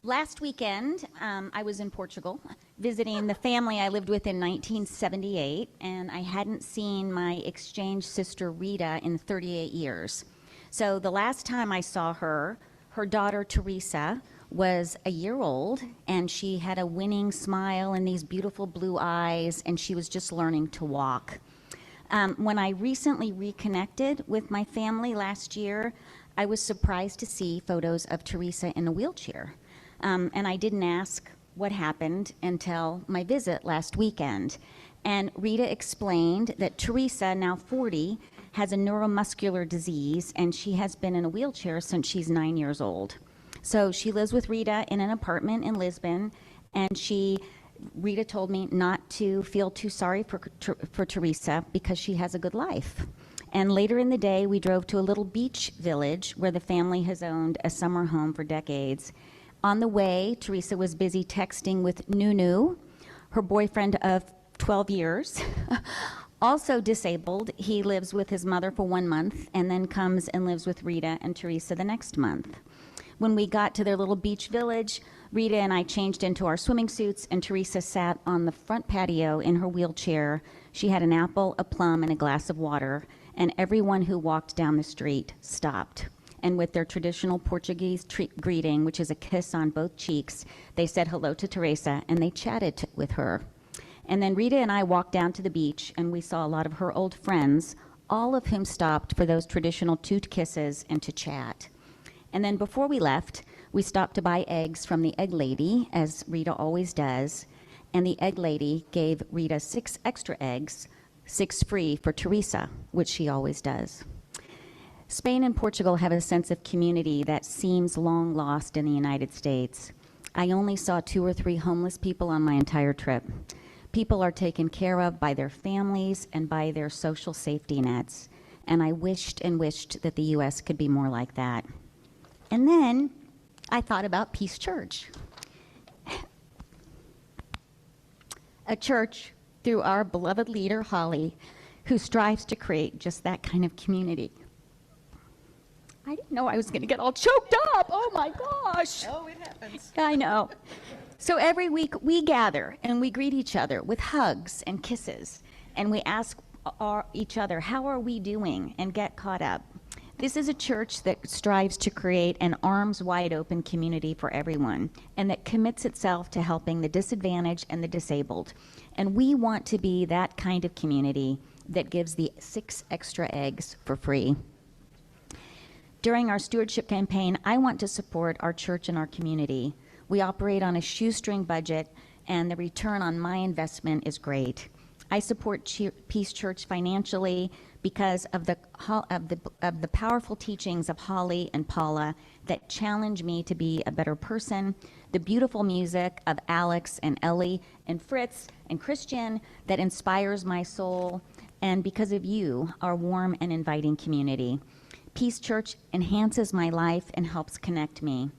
Last weekend, I was in Portugal visiting the family I lived with in 1978, and I hadn't seen my exchange sister Rita in 38 years. So the last time I saw her, her daughter Teresa was a year old, and she had a winning smile and these beautiful blue eyes, and she was just learning to walk. When I recently reconnected with my family last year, I was surprised to see photos of Teresa in a wheelchair. And I didn't ask what happened until my visit last weekend. And Rita explained that Teresa, now 40, has a neuromuscular disease, and she has been in a wheelchair since she's 9 years old. So she lives with Rita in an apartment in Lisbon, and Rita told me not to feel too sorry for Teresa because she has a good life. And later in the day, we drove to a little beach village where the family has owned a summer home for decades. On the way, Teresa was busy texting with Nunu, her boyfriend of 12 years. Also disabled, he lives with his mother for 1 month and then comes and lives with Rita and Teresa the next month. When we got to their little beach village, Rita and I changed into our swimming suits, and Teresa sat on the front patio in her wheelchair. She had an apple, a plum, and a glass of water, and everyone who walked down the street stopped. And with their traditional Portuguese greeting, which is a kiss on both cheeks, they said hello to Teresa, and they chatted with her. And then Rita and I walked down to the beach, and we saw a lot of her old friends, all of whom stopped for those traditional 2 kisses and to chat. And then before we left, we stopped to buy eggs from the egg lady, as Rita always does, and the egg lady gave Rita 6 extra eggs, 6 free for Teresa, which she always does. Spain and Portugal have a sense of community that seems long lost in the United States. I only saw 2 or 3 homeless people on my entire trip. People are taken care of by their families and by their social safety nets, and I wished and wished that the U.S. could be more like that. And then I thought about Peace Church, a church through our beloved leader, Holly, who strives to create just that kind of community. I didn't know I was going to get all choked up. Oh my gosh. Oh, it happens. I know. So every week we gather and we greet each other with hugs and kisses, and we ask each other, how are we doing, and get caught up. This is a church that strives to create an arms wide open community for everyone, and that commits itself to helping the disadvantaged and the disabled. And we want to be that kind of community that gives the 6 extra eggs for free. During our stewardship campaign, I want to support our church and our community. We operate on a shoestring budget, and the return on my investment is great. I support Peace Church financially because of the powerful teachings of Holly and Paula that challenge me to be a better person, the beautiful music of Alex and Ellie and Fritz and Christian that inspires my soul, and because of you, our warm and inviting community. Peace Church enhances my life and helps connect me.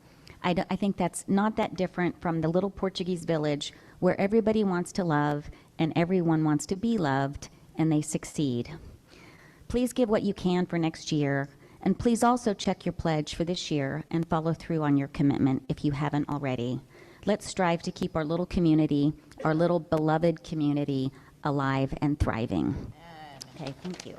I think that's not that different from the little Portuguese village where everybody wants to love and everyone wants to be loved, and they succeed. Please give what you can for next year, and please also check your pledge for this year and follow through on your commitment if you haven't already. Let's strive to keep our little community, our little beloved community, alive and thriving. Okay, thank you.